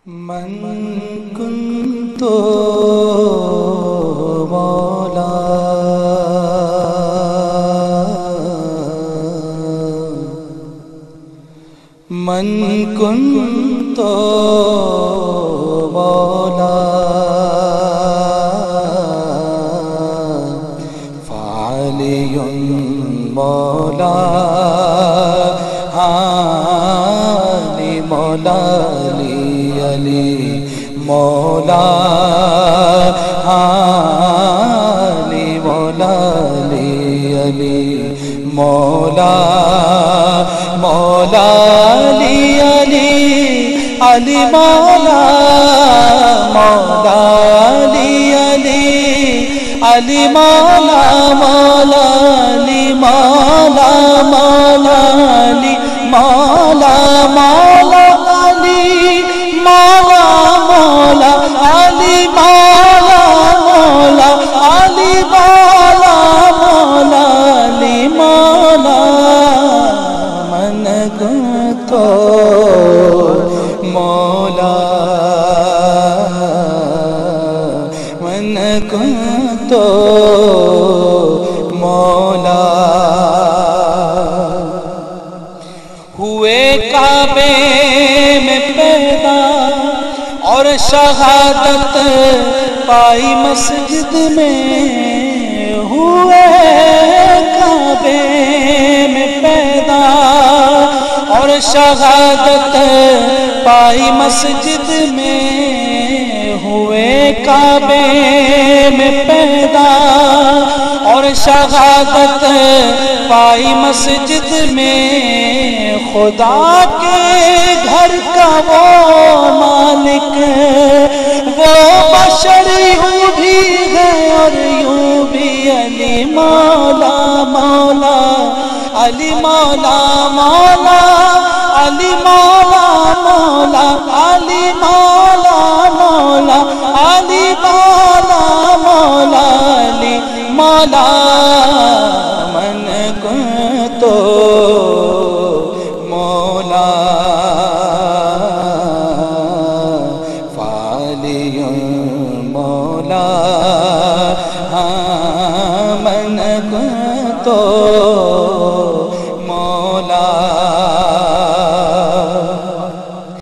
من كنت مولا من كنت مولا فعلي مولا علی مولا علی مولا علی مولا علی مولا مولا علی مولا مولا علی مولا مولا علی مولا مولا علی مولا مولا علی مولا مولا علی مولا مولا علی مولا مولا علی مولا من كنت مولا من كنت مولا ہوئے کعبے میں پیدا اور شہادت پائی مسجد میں ہوئے کعبے میں پیدا اور شہادت پائی مسجد میں ہوئے کعبے میں پیدا اور شہادت پائی مسجد میں خدا کے گھر کا وہ مالک وہ بشر یوں بھی ہے اور یوں بھی علی مولا مولا علی مولا مولا علی مولا مولا علی مولا مولا علی مولا مولا علی مولا من كنت مولا فعلي مولا من كنت